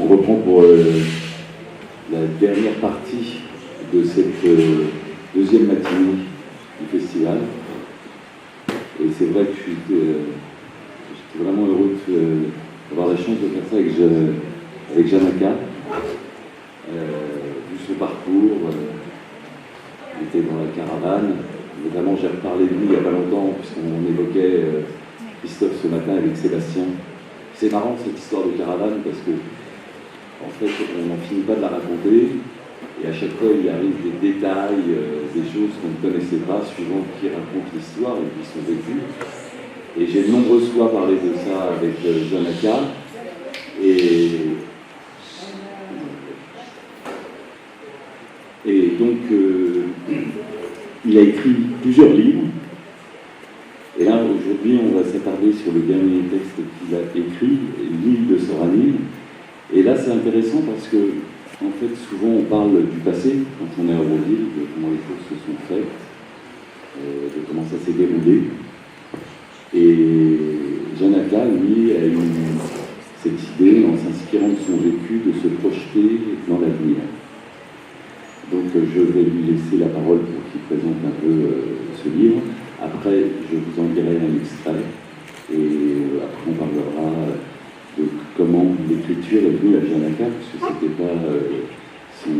On reprend pour la dernière partie de cette deuxième matinée du festival. Et c'est vrai que j'étais vraiment heureux d'avoir la chance de faire ça avec Janaka. Vu son parcours, il était dans la caravane. Notamment, j'ai reparlé de lui il n'y a pas longtemps, puisqu'on évoquait Christophe ce matin avec Sébastien. C'est marrant cette histoire de caravane parce que, en fait, on n'en finit pas de la raconter. Et à chaque fois, il arrive des détails, des choses qu'on ne connaissait pas, suivant qui raconte l'histoire et qui sont vécues. Et j'ai de nombreuses fois parlé de ça avec Janaka. Et donc, il a écrit plusieurs livres. Et là, aujourd'hui, on va s'attarder sur le dernier texte qu'il a écrit, L'île de Soranil. Et là, c'est intéressant parce que, en fait, souvent, on parle du passé, quand on est à Auroville, de comment les choses se sont faites, de comment ça s'est déroulé. Et Janaka, lui, a eu cette idée, en s'inspirant de son vécu, de se projeter dans l'avenir. Donc je vais lui laisser la parole pour qu'il présente un peu ce livre. Après, je vous en dirai un extrait. Et après, on parlera de comment l'écriture est venue à Janaka, parce que ce n'était pas son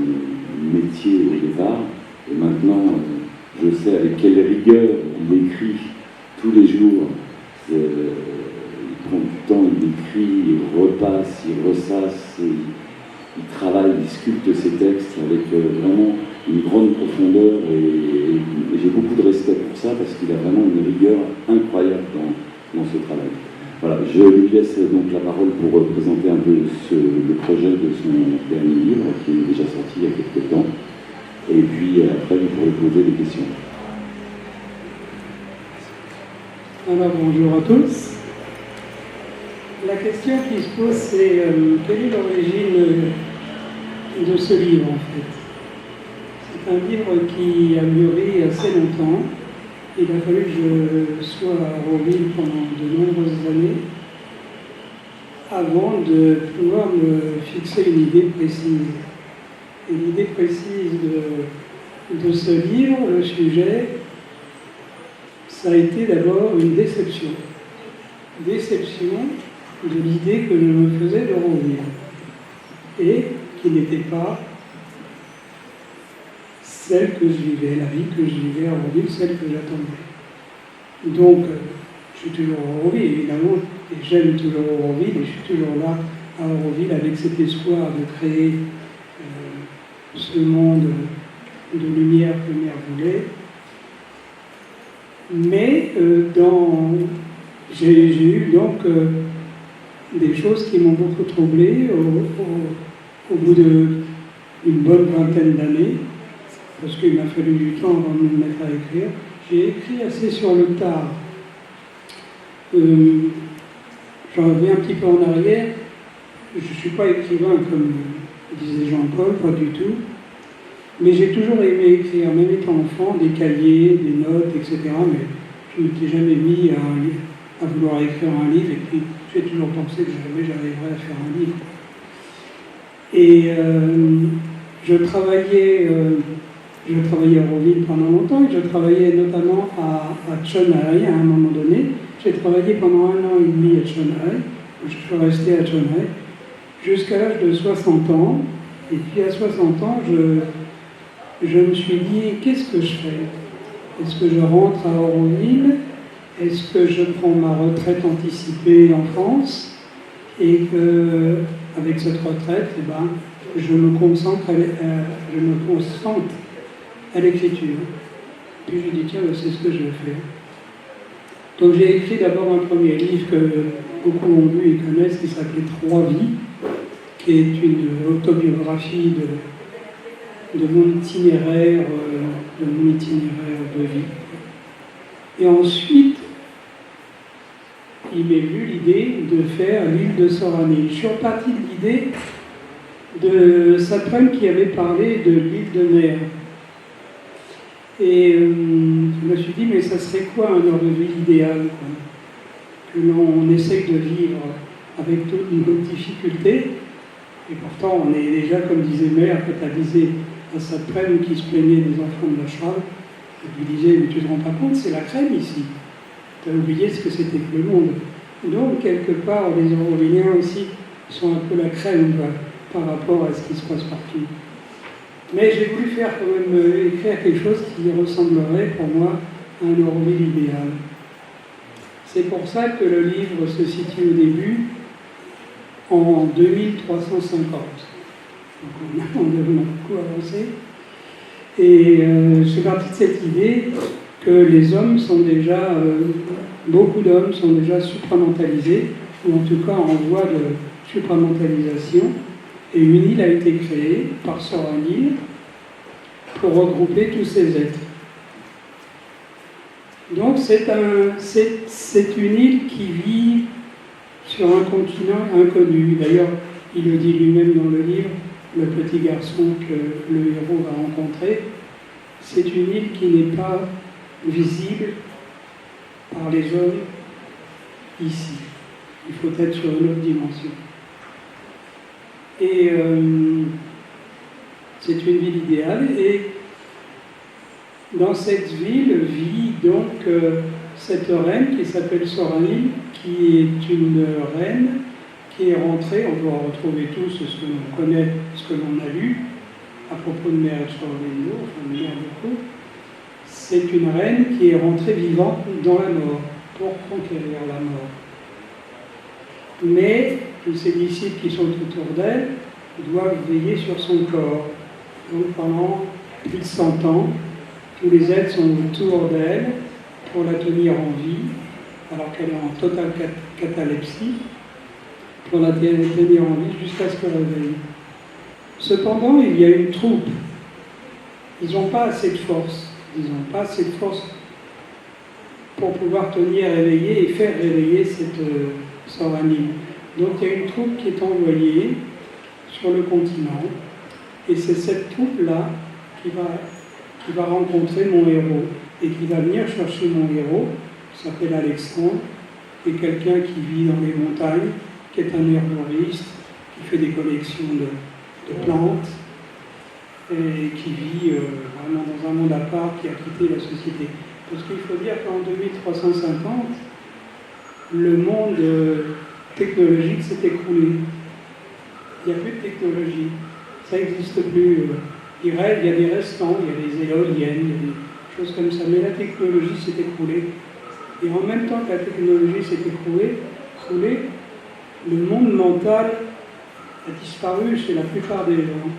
métier au départ. Et maintenant, je sais avec quelle rigueur il écrit tous les jours. Il prend du temps, il écrit, il repasse, il ressasse, il travaille, il sculpte ses textes avec vraiment une grande profondeur et j'ai beaucoup de respect pour ça parce qu'il a vraiment une rigueur incroyable dans ce travail. Voilà, je lui laisse donc la parole pour présenter un peu le projet de son dernier livre qui est déjà sorti il y a quelques temps et puis après vous pourrez poser des questions. Alors bonjour à tous. La question qui se pose, c'est quelle est l'origine de ce livre en fait. C'est un livre qui a mûri assez longtemps. Il a fallu que je sois à Auroville pendant de nombreuses années avant de pouvoir me fixer une idée précise. Et l'idée précise de ce livre, le sujet, ça a été d'abord une déception. Déception de l'idée que je me faisais d'Auroville et qui n'était pas celle que je vivais, la vie que je vivais à Auroville, celle que j'attendais. Donc, je suis toujours à Auroville, évidemment, et j'aime toujours Auroville, et je suis toujours là à Auroville avec cet espoir de créer ce monde de lumière que Mère voulait. Mais j'ai eu donc des choses qui m'ont beaucoup troublé au bout d'une bonne vingtaine d'années, parce qu'il m'a fallu du temps avant de me mettre à écrire. J'ai écrit assez sur le tard. J'en reviens un petit peu en arrière. Je ne suis pas écrivain comme disait Jean-Paul, pas du tout. Mais j'ai toujours aimé écrire, même étant enfant, des cahiers, des notes, etc. Mais je ne m'étais jamais mis à vouloir écrire un livre. Et puis, j'ai toujours pensé que jamais j'arriverais à faire un livre. Et je travaillais à Auroville pendant longtemps. Et je travaillais notamment à Chonai à un moment donné. J'ai travaillé pendant 1 an et demi à Chonai. Je suis resté à Chonai jusqu'à l'âge de 60 ans. Et puis à 60 ans, je me suis dit, qu'est-ce que je fais? Est-ce que je rentre à Auroville? Est-ce que je prends ma retraite anticipée en France? Et que, avec cette retraite, je me concentre à l'écriture. Puis j'ai dit, tiens, c'est ce que je vais faire. Donc j'ai écrit d'abord un premier livre que beaucoup ont lu et connaissent, qui s'appelait 3 vies, qui est une autobiographie de mon itinéraire de vie. Et ensuite, il m'est venu l'idée de faire l'île de Soranil. Je suis reparti de l'idée de Satran qui avait parlé de l'île de mer. Et je me suis dit, mais ça serait quoi un ordre de vie idéal, quoi? Que l'on essaye de vivre avec toutes nos difficultés, Et pourtant, on est déjà, comme disait Mère, quand elle disait à sa prenne qui se plaignait des enfants de la Chale, elle lui disait, mais tu ne te rends pas compte, c'est la crème ici. Tu as oublié ce que c'était que le monde. Donc, quelque part, les Aurovéniens aussi sont un peu la crème par rapport à ce qui se passe partout. Mais j'ai voulu faire quand même écrire quelque chose qui ressemblerait pour moi à un Auroville idéal. C'est pour ça que le livre se situe au début en 2350. Donc on a beaucoup avancé. Et c'est parti de cette idée que les hommes sont déjà, beaucoup d'hommes sont déjà supramentalisés, ou en tout cas en voie de supramentalisation. Et une île a été créée par Soranil pour regrouper tous ces êtres. Donc c'est une île qui vit sur un continent inconnu. D'ailleurs, il le dit lui-même dans le livre, le petit garçon que le héros va rencontrer. C'est une île qui n'est pas visible par les hommes ici. Il faut être sur une autre dimension. Et c'est une ville idéale. Et dans cette ville vit donc cette reine qui s'appelle Soranil, qui est une reine qui est rentrée, on doit retrouver tous ce que l'on connaît, ce que l'on a lu à propos de Mère Soranil, enfin de Mère de Caux. C'est une reine qui est rentrée vivante dans la mort, pour conquérir la mort. Mais tous ses disciples qui sont autour d'elle doivent veiller sur son corps. Donc pendant plus de 100 ans, tous les êtres sont autour d'elle pour la tenir en vie, alors qu'elle est en totale catalepsie, pour la tenir en vie jusqu'à ce qu'elle réveille. Cependant, il y a une troupe. Ils n'ont pas assez de force. Ils n'ont pas assez de force pour pouvoir tenir éveillée et faire réveiller cette Soranil. Donc il y a une troupe qui est envoyée sur le continent, et c'est cette troupe-là qui va rencontrer mon héros, et qui va venir chercher mon héros, qui s'appelle Alexandre, qui est quelqu'un qui vit dans les montagnes, qui est un herboriste, qui fait des collections de plantes, et qui vit vraiment dans un monde à part, qui a quitté la société. Parce qu'il faut dire qu'en 2350, le monde technologique s'est écroulé. Il n'y a plus de technologie. Ça n'existe plus. Il y a des restants, il y a des éoliennes, il y a des choses comme ça. Mais la technologie s'est écroulée. Et en même temps que la technologie s'est écroulée, le monde mental a disparu chez la plupart des gens.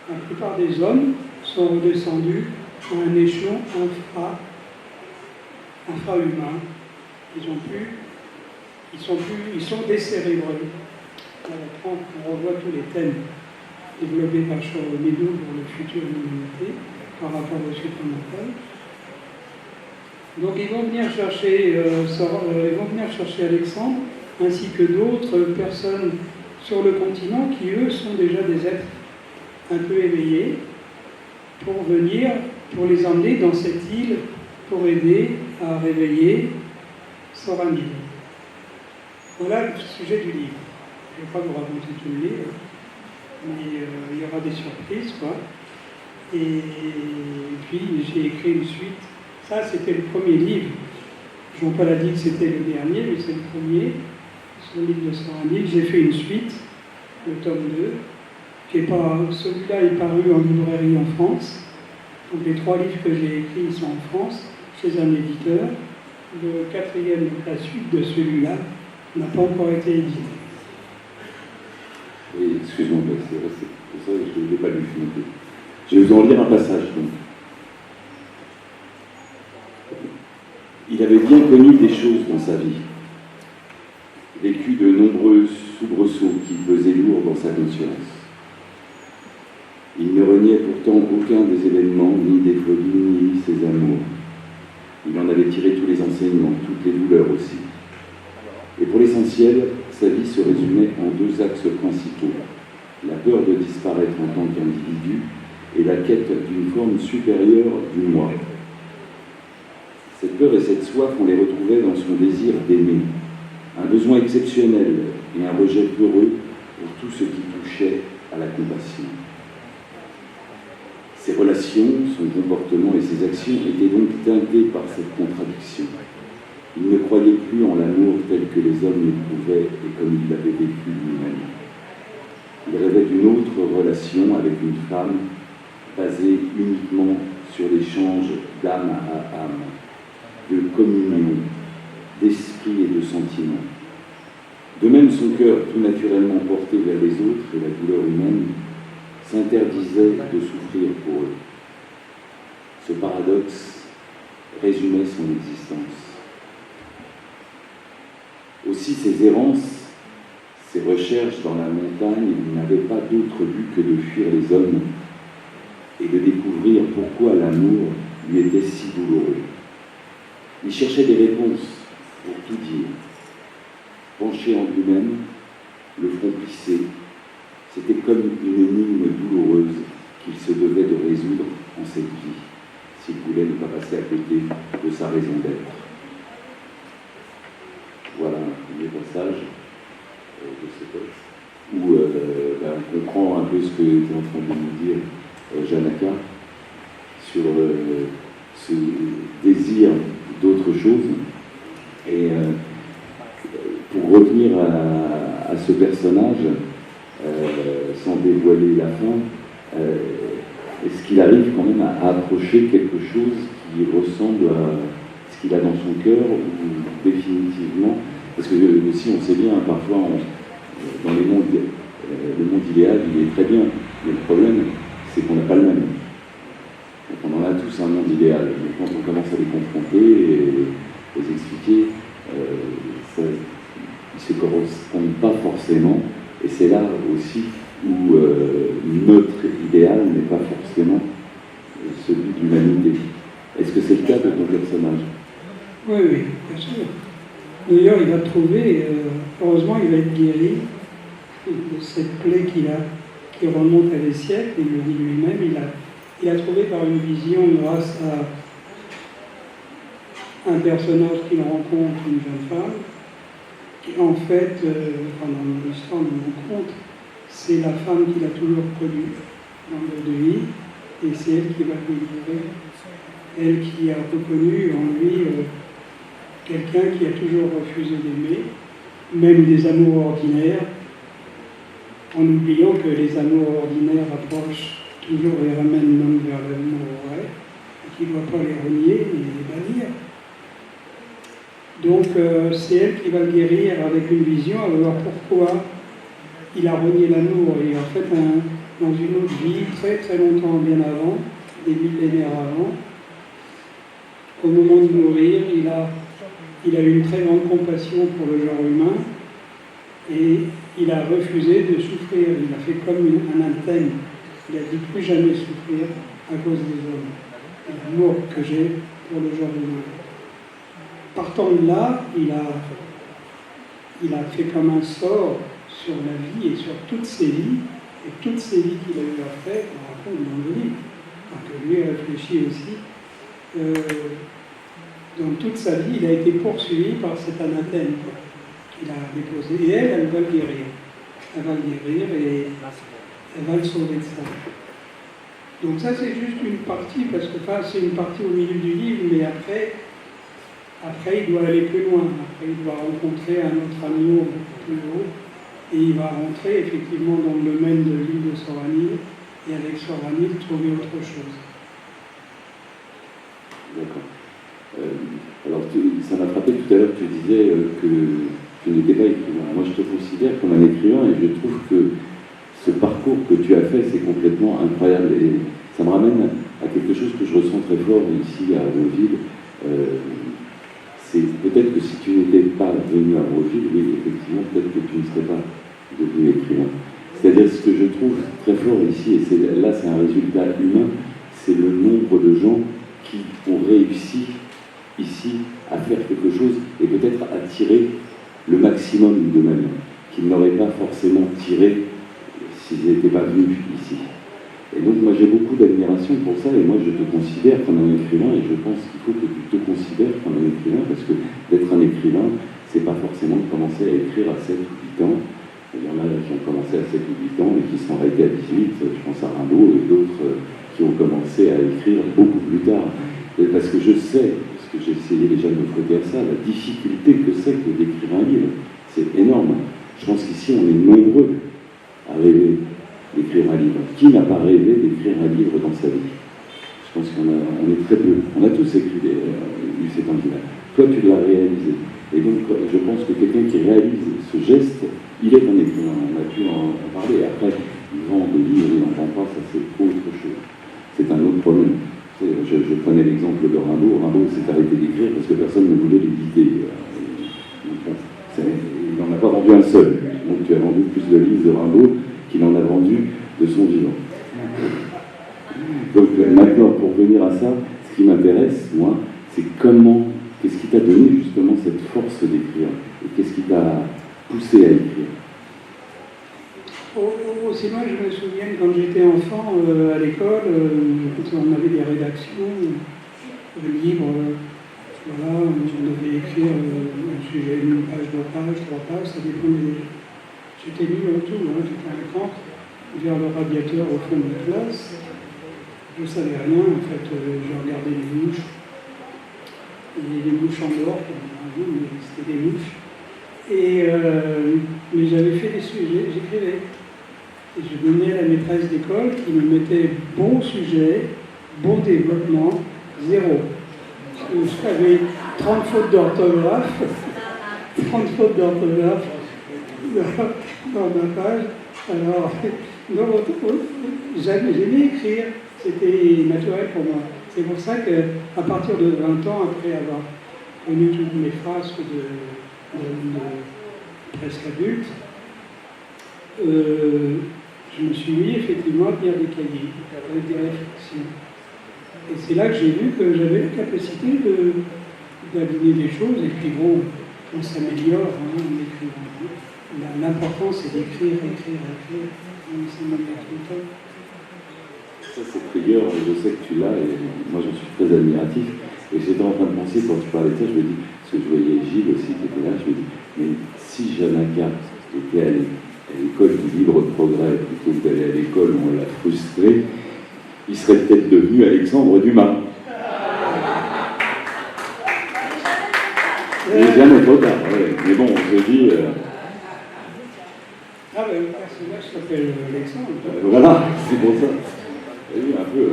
La plupart des hommes sont redescendus à un échelon infra-humain. Ils sont décérébrés. On revoit tous les thèmes développés par Choromédou pour le futur de l'humanité par rapport au supramental. Donc ils vont venir chercher Alexandre, ainsi que d'autres personnes sur le continent qui, eux, sont déjà des êtres un peu éveillés, pour les emmener dans cette île, pour aider à réveiller Soranil. Voilà le sujet du livre. Je ne vais pas vous raconter tout le livre, mais il y aura des surprises, quoi. Et puis j'ai écrit une suite. Ça, c'était le premier livre. Jean-Paul a dit que c'était le dernier, mais c'est le premier. Sur le livre de Soranil, j'ai fait une suite, le tome 2. Celui-là est paru en librairie en France. Donc les 3 livres que j'ai écrits sont en France, chez un éditeur. Le 4e, donc la suite de celui-là, n'a pas encore été édité. Oui, excusez-moi, c'est vrai, c'est ça, je ne l'ai pas lu non plus. Je vais vous en lire un passage. Donc. Il avait bien connu des choses dans sa vie, vécu de nombreux soubresauts qui pesaient lourd dans sa conscience. Il ne reniait pourtant aucun des événements, ni des folies, ni ses amours. Il en avait tiré tous les enseignements, toutes les douleurs aussi. Et pour l'essentiel, sa vie se résumait en 2 axes principaux. La peur de disparaître en tant qu'individu et la quête d'une forme supérieure du moi. Cette peur et cette soif, on les retrouvait dans son désir d'aimer. Un besoin exceptionnel et un rejet peureux pour tout ce qui touchait à la compassion. Ses relations, son comportement et ses actions étaient donc teintés par cette contradiction. Il ne croyait plus en l'amour tel que les hommes l'éprouvaient et comme il l'avait vécu lui-même. Il rêvait d'une autre relation avec une femme basée uniquement sur l'échange d'âme à âme, de communion, d'esprit et de sentiments. De même, son cœur, tout naturellement porté vers les autres et la douleur humaine, s'interdisait de souffrir pour eux. Ce paradoxe résumait son existence. Aussi, ses errances, ses recherches dans la montagne n'avaient pas d'autre but que de fuir les hommes et de découvrir pourquoi l'amour lui était si douloureux. Il cherchait des réponses pour tout dire. Penché en lui-même, le front plissé, c'était comme une énigme douloureuse qu'il se devait de résoudre en cette vie, s'il voulait ne pas passer à côté de sa raison d'être. Voilà un premier passage de ce texte, où on comprend un peu ce que tu es en train de nous dire, Janaka, sur ce désir d'autre chose. Et pour revenir à ce personnage, sans dévoiler la fin, est-ce qu'il arrive quand même à approcher quelque chose qui ressemble à ce qu'il a dans son cœur, ou définitivement, parce que aussi on sait bien, parfois dans les mondes, le monde idéal il est très bien, mais le problème c'est qu'on n'a pas le même. Donc on en a tous un monde idéal, mais quand on commence à les confronter et les expliquer, ils ne se correspondent pas forcément, et c'est là aussi où notre idéal n'est pas forcément celui de l'humanité. Est-ce que c'est le cas de ton personnage? Oui, bien sûr. D'ailleurs, il va trouver, heureusement, il va être guéri de cette plaie qu'il a, qui remonte à des siècles, il le dit lui-même, il a trouvé par une vision, grâce à un personnage qu'il rencontre, une jeune femme, qui en fait, pendant l'histoire de rencontre, c'est la femme qu'il a toujours connue dans le de vie, et c'est elle qui va le délivrer. Elle qui a reconnu en lui quelqu'un qui a toujours refusé d'aimer, même des amours ordinaires, en oubliant que les amours ordinaires approchent toujours et ramènent l'homme vers l'amour vrai, et qu'il ne doit pas les renier et les bannir. Donc c'est elle qui va le guérir avec une vision, à voir pourquoi il a renié l'amour. Et en fait, dans une autre vie, très très longtemps bien avant, des millénaires avant, au moment de mourir, il a eu une très grande compassion pour le genre humain et il a refusé de souffrir. Il a fait comme un anthème. Il a dit plus jamais souffrir à cause des hommes. Et l'amour que j'ai pour le genre humain. Partant de là, il a fait comme un sort sur la vie et sur toutes ses vies, et toutes ces vies qu'il a eu à faire, on raconte dans le livre, que lui a réfléchi aussi. Dans toute sa vie, il a été poursuivi par cet anathème qu'il a déposé. Et elle va le guérir. Elle va le guérir et elle va le sauver de ça. Donc ça, c'est juste une partie, parce que c'est une partie au milieu du livre, mais après, il doit aller plus loin. Après, il doit rencontrer un autre amour beaucoup plus haut. Et il va rentrer effectivement dans le domaine de l'île de Soranil, et avec Soranil, trouver autre chose. D'accord. Alors, ça m'a frappé tout à l'heure que tu disais que tu n'étais pas écrivain. Moi, je te considère comme un écrivain et je trouve que ce parcours que tu as fait, c'est complètement incroyable. Et ça me ramène à quelque chose que je ressens très fort ici à Auville. C'est peut-être que si tu n'étais pas venu à Auville, oui, effectivement, peut-être que tu ne serais pas devenu écrivain. C'est-à-dire, ce que je trouve très fort ici, et là, c'est un résultat humain, c'est le nombre de gens qui ont réussi ici à faire quelque chose et peut-être à tirer le maximum d'eux-mêmes, qu'ils n'auraient pas forcément tiré s'ils n'étaient pas venus ici. Et donc moi j'ai beaucoup d'admiration pour ça, et moi je te considère comme un écrivain, et je pense qu'il faut que tu te considères comme un écrivain, parce que d'être un écrivain, c'est pas forcément de commencer à écrire à 7 ou 8 ans, Il y en a qui ont commencé à 7 ou 8 ans et qui sont arrêtés à 18, je pense à Rimbaud, et d'autres qui ont commencé à écrire beaucoup plus tard. Et parce que je sais, parce que j'ai essayé déjà de me frotter à ça, la difficulté que c'est que d'écrire un livre. C'est énorme. Je pense qu'ici, on est nombreux à rêver d'écrire un livre. Qui n'a pas rêvé d'écrire un livre dans sa vie? Je pense qu'on est très peu. On a tous écrit eu cette envie-là. Toi, tu l'as réalisé. Et donc, je pense que quelqu'un qui réalise ce geste, il est un écrivain. On a pu en parler. Après, il vend des livres, il n'en vend pas, ça c'est autre chose. C'est un autre problème. Je prenais l'exemple de Rimbaud. Rimbaud s'est arrêté d'écrire parce que personne ne voulait l'éditer. Il n'en a pas vendu un seul. Donc tu as vendu plus de livres de Rimbaud qu'il en a vendu de son vivant. Donc maintenant, pour venir à ça, ce qui m'intéresse, moi, c'est qu'est-ce qui t'a donné justement cette force d'écrire? Et qu'est-ce qui t'a poussé à écrire? Aussi loin, je me souviens quand j'étais enfant à l'école, on avait des rédactions, livres, voilà, on devait écrire un sujet, une page, 2 pages, 3 pages, ça dépendait. J'étais nul en tout, hein, j'étais un camp vers le radiateur au fond de la classe. Je ne savais rien, en fait, je regardais les mouches. Et les mouches en dehors, mais c'était des mouches. Mais j'avais fait des sujets, j'écrivais. Et je donnais à la maîtresse d'école qui me mettait bon sujet, bon développement, 0. J'avais 30 fautes d'orthographe, 30 fautes d'orthographe dans ma page. Alors, j'aimais écrire, c'était naturel pour moi. C'est pour ça qu'à partir de 20 ans, après avoir connu toutes mes phrases de presque adulte, je me suis mis effectivement à lire des cahiers, avec des réflexions. Et c'est là que j'ai vu que j'avais la capacité d'aligner des choses, et puis bon, on s'améliore en écrivant. L'important c'est d'écrire, on s'améliore tout le temps. Ça, cette rigueur, je sais que tu l'as, et moi j'en suis très admiratif. Et j'étais en train de penser, quand tu parlais de ça, je me dis, parce que je voyais Gilles aussi qui était là, je me dis, mais si Janaka était à l'école du libre progrès, plutôt que d'aller à l'école où on l'a frustré, il serait peut-être devenu Alexandre Dumas. Il est jamais trop tard, ouais. Mais bon, on se dit... Ah ben, le personnage s'appelle Alexandre. Voilà, c'est pour ça. Oui, un peu...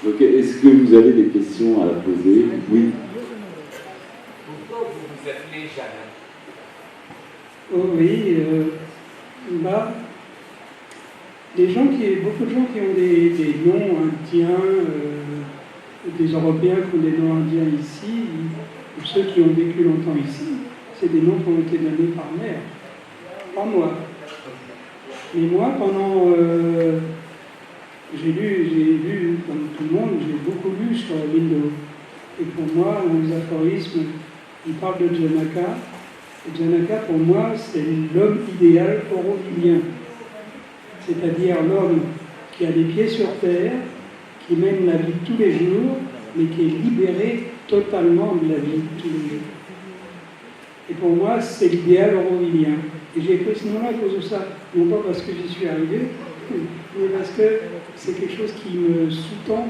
Donc, est-ce que vous avez des questions à poser? Oui. Pourquoi vous vous appelez Jana? Oh oui, beaucoup de gens qui ont des noms indiens, des Européens qui ont des noms indiens ici, ou ceux qui ont vécu longtemps ici, c'est des noms qui ont été donnés par mère, pas moi. Mais moi, pendant... j'ai lu, comme tout le monde, j'ai beaucoup lu sur l'Indo. Et pour moi, les aphorismes, ils parlent de Janaka. Et Janaka, pour moi, c'est l'homme idéal aurovillien. C'est-à-dire l'homme qui a les pieds sur terre, qui mène la vie de tous les jours, mais qui est libéré totalement de la vie de tous les jours. Et pour moi, c'est l'idéal aurovillien. Et j'ai pris ce nom-là à cause de ça. Non pas parce que j'y suis arrivé, mais parce que c'est quelque chose qui me sous-tend,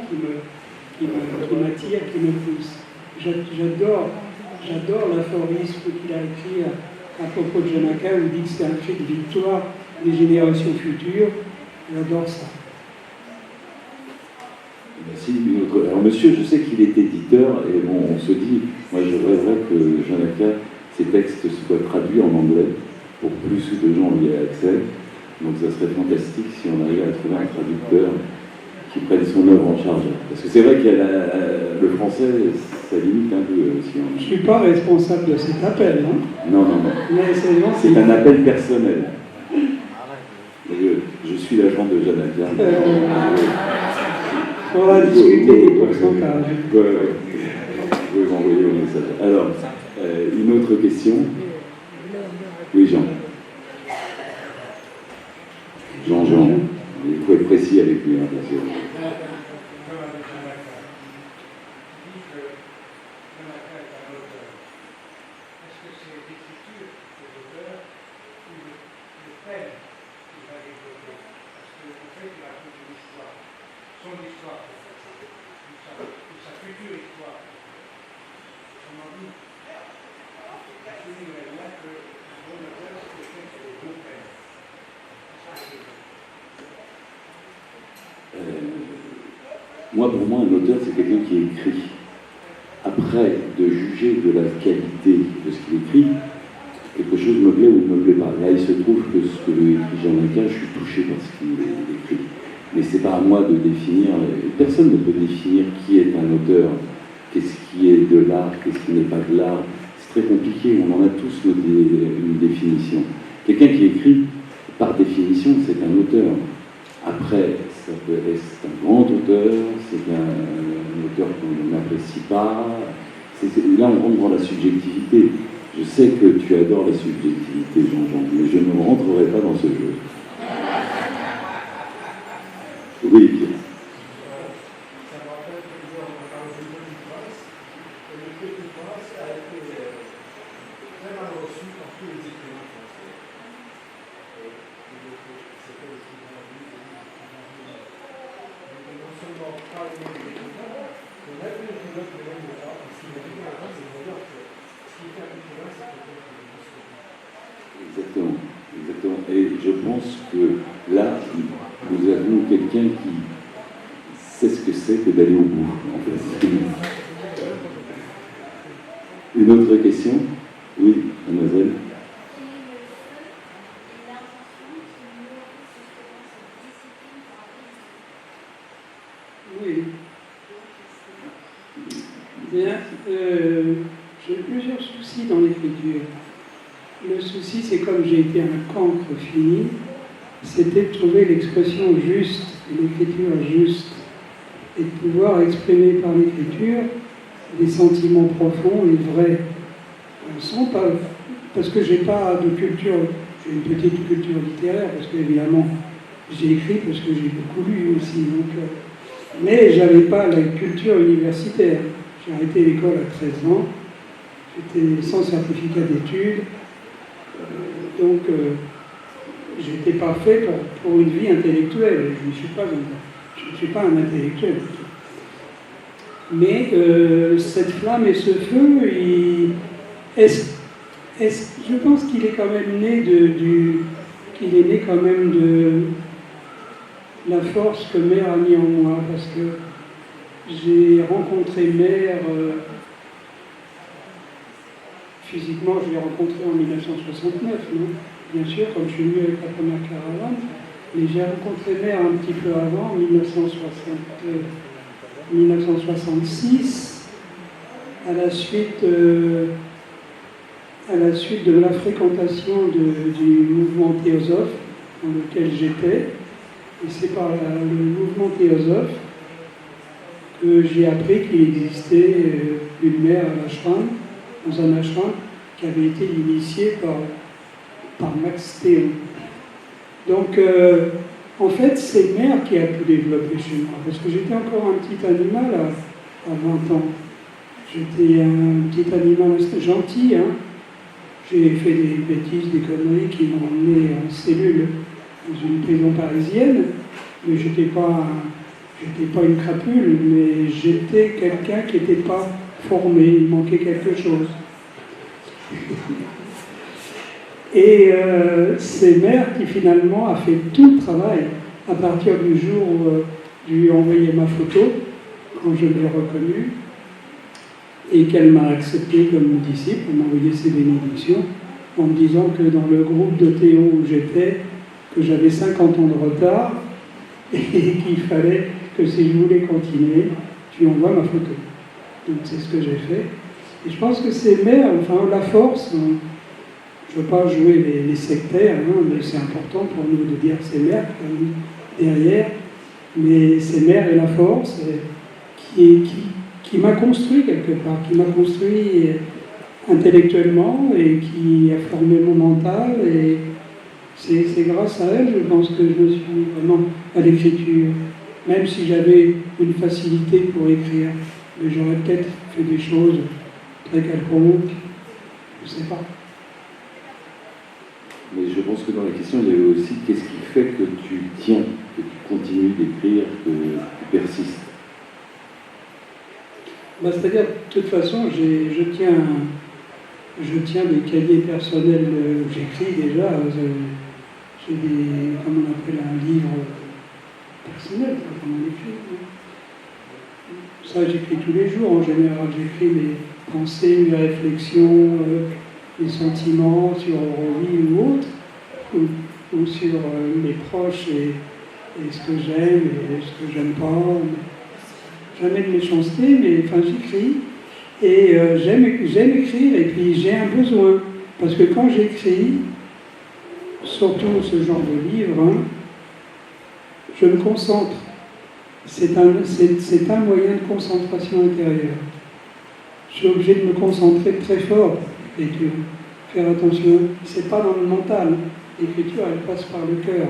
qui m'attire, qui me pousse. J'adore l'aphorisme qu'il a écrit à propos de Janaka, où il dit que c'est un cri de victoire des générations futures. J'adore ça. Merci. Alors monsieur, je sais qu'il est éditeur, et bon, on se dit, moi je rêverais que Janaka, ses textes soient traduits en anglais, pour que plus de gens y aient accès. Donc ça serait fantastique si on arrivait à trouver un traducteur qui prenne son œuvre en charge. Parce que c'est vrai que le français, ça limite un peu aussi. Je ne suis pas responsable de cet appel, hein. Non. Mais c'est un appel personnel. Je suis l'agent de Janaka. On va discuter des pourcentages. Vous pouvez m'envoyer un message. Alors, une autre question. Oui, Jean. Jean. Il faut être précis avec lui, hein, bien sûr. Moi, pour moi, un auteur, c'est quelqu'un qui écrit. Après, de juger de la qualité de ce qu'il écrit, quelque chose me plaît ou ne me plaît pas. Là, il se trouve que ce que écrit Jean Leca, je suis touché par ce qu'il écrit. Mais c'est pas à moi de définir. Personne ne peut définir qui est un auteur, qu'est-ce qui est de l'art, qu'est-ce qui n'est pas de l'art. C'est très compliqué, on en a tous une définition. Quelqu'un qui écrit, par définition, c'est un auteur. Après, ça peut être un grand auteur, c'est un auteur qu'on n'apprécie pas. Là, on rentre dans la subjectivité. Je sais que tu adores la subjectivité, Jean-Jean, mais je ne rentrerai pas dans ce jeu. Oui, Pierre. Exactement, exactement. Et je pense que là, nous avons quelqu'un qui sait ce que c'est que d'aller au bout, en fait. Une autre question? Oui, mademoiselle. Oui. Bien, j'ai plusieurs soucis dans l'écriture. Le souci, c'est comme j'ai été un cancre fini, c'était de trouver l'expression juste, l'écriture juste, et de pouvoir exprimer par l'écriture des sentiments profonds et vrais. Sans pas, parce que j'ai pas de culture, j'ai une petite culture littéraire, parce qu'évidemment, j'ai écrit parce que j'ai beaucoup lu aussi. Donc, mais j'avais pas la culture universitaire. J'ai arrêté l'école à 13 ans, j'étais sans certificat d'études. Donc, je n'étais pas fait pour une vie intellectuelle. Je ne suis pas un intellectuel. Mais cette flamme et ce feu, je pense qu'il est quand même né qu'il est né quand même de la force que Mère a mis en moi, parce que j'ai rencontré Mère. Physiquement, je l'ai rencontré en 1969, non? Bien sûr, comme je suis venu avec la première caravane, mais j'ai rencontré Mère un petit peu avant, en 1966, à la suite de la fréquentation du mouvement théosophe dans lequel j'étais. Et c'est par le mouvement théosophe que j'ai appris qu'il existait une mère à l'ashram, dans un ashram qui avait été initié par Max Théon. Donc, en fait, c'est Mère qui a pu développer chez moi, parce que j'étais encore un petit animal à 20 ans. J'étais un petit animal gentil, hein. J'ai fait des bêtises, des conneries qui m'ont emmené en cellule dans une prison parisienne, mais j'étais pas une crapule, mais j'étais quelqu'un qui n'était pas formé, il manquait quelque chose. Et c'est Mère qui finalement a fait tout le travail à partir du jour où je lui ai envoyé ma photo, quand je l'ai reconnue, et qu'elle m'a accepté comme disciple, elle m'a envoyé ses bénédictions, en me disant que dans le groupe de Théo où j'étais, que j'avais 50 ans de retard, et qu'il fallait que si je voulais continuer, tu envoies ma photo. Donc c'est ce que j'ai fait. Et je pense que c'est Mère, enfin la force, hein. Je ne veux pas jouer les sectaires, hein, mais c'est important pour nous de dire c'est Mère derrière, mais c'est Mère et la force qui m'a construit quelque part, qui m'a construit intellectuellement et qui a formé mon mental. Et c'est grâce à elle, je pense, que je me suis mis vraiment à l'écriture. Même si j'avais une facilité pour écrire, mais j'aurais peut-être fait des choses très quelconques, je ne sais pas. Mais je pense que dans la question, il y avait aussi qu'est-ce qui fait que tu tiens, que tu continues d'écrire, que tu persistes. C'est-à-dire, de toute façon, je tiens des cahiers personnels où j'écris déjà. J'ai des, comment on appelle, un livre personnel, comme on écrit. Ça, j'écris tous les jours. En général, j'écris mes pensées, mes réflexions, mes sentiments sur Aurélie ou autre, ou sur mes proches et ce que j'aime et ce que j'aime pas. Jamais de méchanceté, mais enfin, j'écris. Et j'aime écrire, et puis j'ai un besoin. Parce que quand j'écris, surtout ce genre de livre, hein, je me concentre. C'est un moyen de concentration intérieure. Je suis obligé de me concentrer très fort pour l'écriture. Faire attention, c'est pas dans le mental. L'écriture, elle passe par le cœur.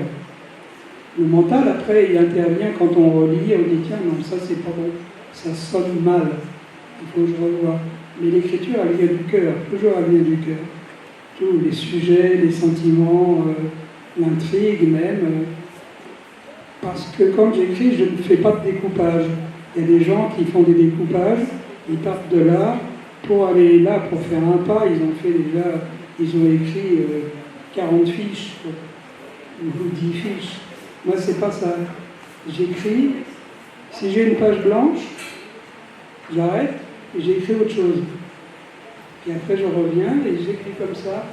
Le mental, après, il intervient quand on relit, on dit tiens, non, ça c'est pas bon, ça sonne mal, il faut que je revoie. Mais l'écriture, elle vient du cœur, toujours elle vient du cœur. Tous les sujets, les sentiments, l'intrigue même. Parce que quand j'écris, je ne fais pas de découpage. Il y a des gens qui font des découpages, ils partent de là, pour aller là, pour faire un pas, ils ont écrit 40 fiches, ou 10 fiches. Moi, c'est pas ça. J'écris, si j'ai une page blanche, j'arrête et j'écris autre chose. Et après, je reviens et j'écris comme ça,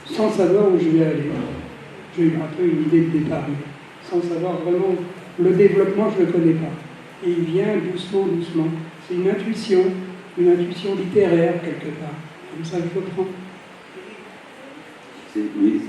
sans savoir où je vais aller. J'ai un peu une idée de départ, mais sans savoir vraiment. Le développement, je ne le connais pas. Et il vient doucement, doucement. C'est une intuition littéraire, quelque part. Comme ça, je le prends. Oui.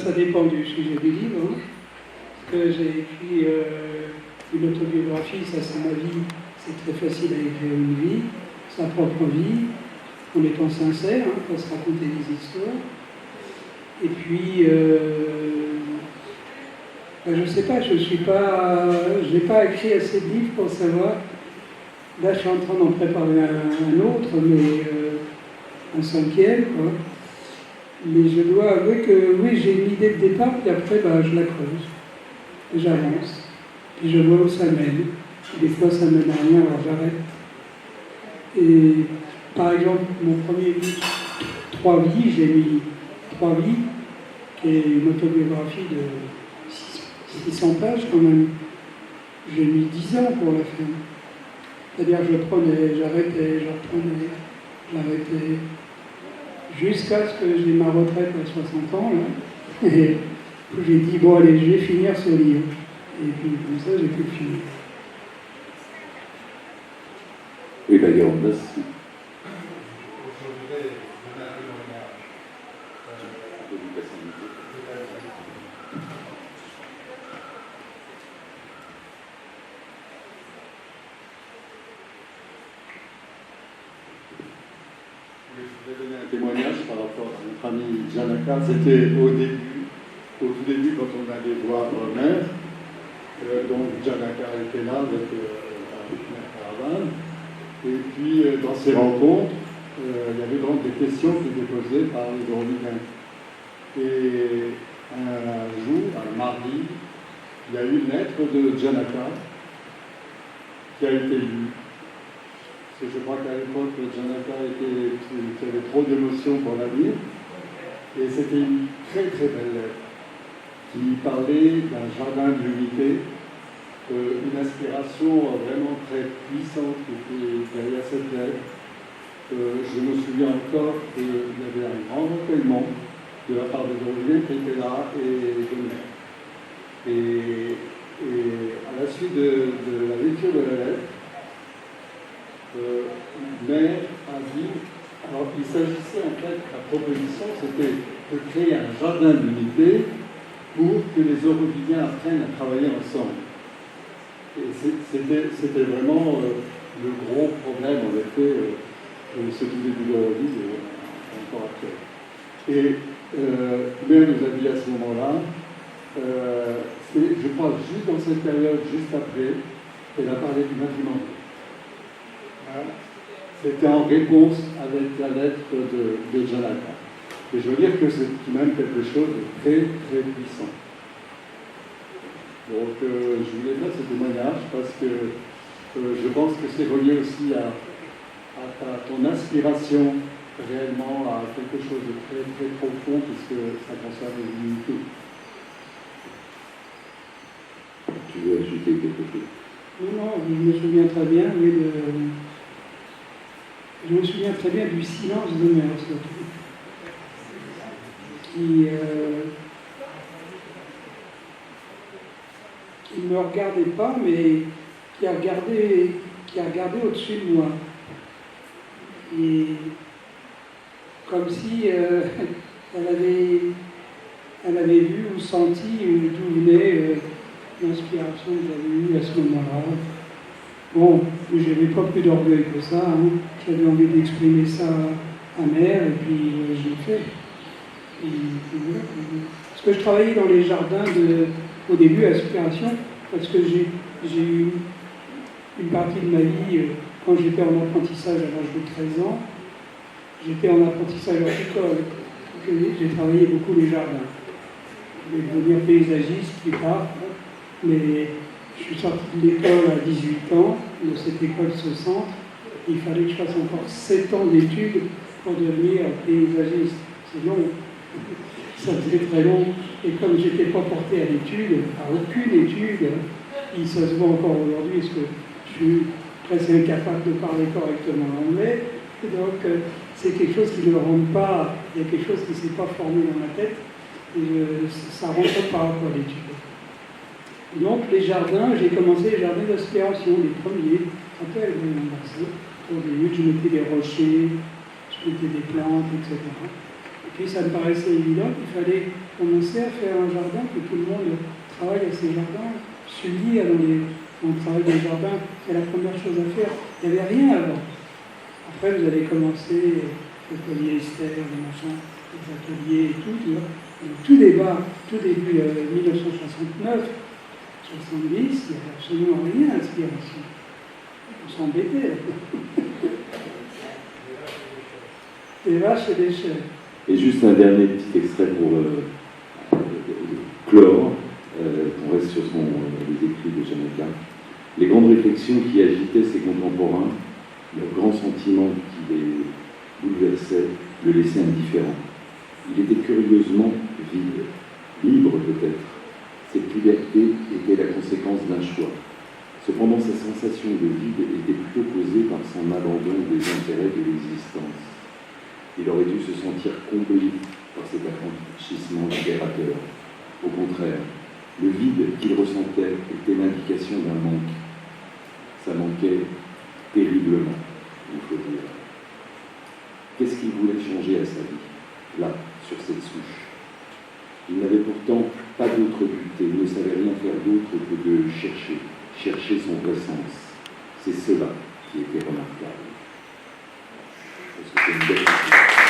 Ça dépend du sujet du livre. Hein. Parce que j'ai écrit une autobiographie, ça c'est ma vie, c'est très facile à écrire une vie, sa propre vie, en étant sincère, hein, pas se raconter des histoires. Et puis, je ne sais pas, je n'ai pas écrit assez de livres pour savoir. Là, je suis en train d'en préparer un autre, mais un 5e, quoi. Mais je dois avouer que oui, j'ai une idée de départ, puis après, je la creuse. Et j'avance. Puis je vois où ça mène. Et des fois, ça mène à rien, alors j'arrête. Et par exemple, mon premier livre, 3 vies, j'ai mis 3 vies, qui est une autobiographie de 600 pages quand même. J'ai mis 10 ans pour la faire. C'est-à-dire, j'arrêtais, je reprenais, j'arrêtais. Jusqu'à ce que j'ai ma retraite à 60 ans, là, et j'ai dit, bon allez, je vais finir ce livre. Et puis comme ça, j'ai pu le finir. Oui, Guillaume, merci. Je voudrais donner un témoignage. Je voudrais donner un témoignage par rapport à notre ami Janaka. C'était au tout début, quand on allait voir Mère. Donc Janaka était là avec Mère Caravane. Et puis dans ces rencontres, il y avait donc des questions qui étaient posées par les Dormiens. Et un jour, un mardi, il y a eu une lettre de Janaka qui a été lue. Parce que je crois qu'à l'époque, Janaka avait trop d'émotions pour la lire. Et c'était une très très belle lettre qui parlait d'un jardin de l'unité, une inspiration vraiment très puissante qui était derrière cette lettre. Je me souviens encore qu'il y avait un grand recueillement de la part des Dormiens qui était là et de Mère. Et à la suite de la lecture de la lettre, Mère a dit, alors il s'agissait en fait, la proposition c'était de créer un jardin d'unité pour que les Aurovidiens apprennent à travailler ensemble. Et c'était vraiment le gros problème en effet, ce tout début d'Eurovie et encore après. Et Mère nous a dit à ce moment-là, c'est, je crois, juste dans cette période, juste après, qu'elle a parlé du matrimonio. C'était en réponse avec la lettre de Janaka. Et je veux dire que c'est tout de même quelque chose de très, très puissant. Donc, je voulais faire ce témoignage parce que je pense que c'est relié aussi à ton aspiration réellement à quelque chose de très, très profond puisque ça concerne l'unité. Tu veux ajouter quelque chose? Non, je me souviens très bien, oui, je me souviens très bien du silence de mère, surtout. Qui ne me regardait pas, mais qui a regardé au-dessus de moi. Et comme si elle avait vu ou senti d'où venait l'inspiration que j'avais eue à ce moment-là. Bon, je n'avais pas plus d'orgueil que ça. Hein. J'avais envie d'exprimer ça à mère, et puis je l'ai fait. Et voilà. Parce que je travaillais dans les jardins au début à Aspiration, parce que j'ai eu une partie de ma vie, quand j'étais en apprentissage à l'âge de 13 ans, j'étais en apprentissage horticole. J'ai travaillé beaucoup les jardins. Je vais devenir paysagiste plus tard, mais je suis sorti de l'école à 18 ans, de cette école ce centre. Il fallait que je fasse encore 7 ans d'études pour devenir paysagiste. C'est long. Ça faisait très long. Et comme je n'étais pas porté à l'étude, à aucune étude, ça se voit encore aujourd'hui, parce que je suis presque incapable de parler correctement l'anglais. Donc, c'est quelque chose qui ne rentre pas, il y a quelque chose qui ne s'est pas formé dans ma tête, et ça rentre par rapport à l'étude. Donc, les jardins, j'ai commencé les jardins d'aspiration, les premiers, après, pour des lieux, je mettais des rochers, je mettais des plantes, etc. Et puis, ça me paraissait évident qu'il fallait commencer à faire un jardin, que tout le monde travaille à ces jardins. Je suis dit, on travaille dans le jardin, c'est la première chose à faire. Il n'y avait rien avant. Après, vous allez commencer le polyester, le machin, les ateliers et tout, tu vois. Tout début 1969, 70, il n'y avait absolument rien à l'inspiration. On s'embêtait. Des vaches et des chèvres. Et juste un dernier petit extrait pour clore, on reste sur les écrits de Janaka. Les grandes réflexions qui agitaient ses contemporains, leurs grands sentiments qui les bouleversaient, le laissaient indifférent. Il était curieusement vide, libre peut-être. Cette liberté était la conséquence d'un choix. Cependant, sa sensation de vide était plutôt causée par son abandon des intérêts de l'existence. Il aurait dû se sentir comblé par cet affranchissement libérateur. Au contraire, le vide qu'il ressentait était l'indication d'un manque. Ça manquait terriblement, il faut dire. Qu'est-ce qu'il voulait changer à sa vie, là, sur cette souche? Il n'avait pourtant pas d'autre but et il ne savait rien faire d'autre que de chercher son vrai sens. C'est cela qui était remarquable. Parce que c'est une belle chose.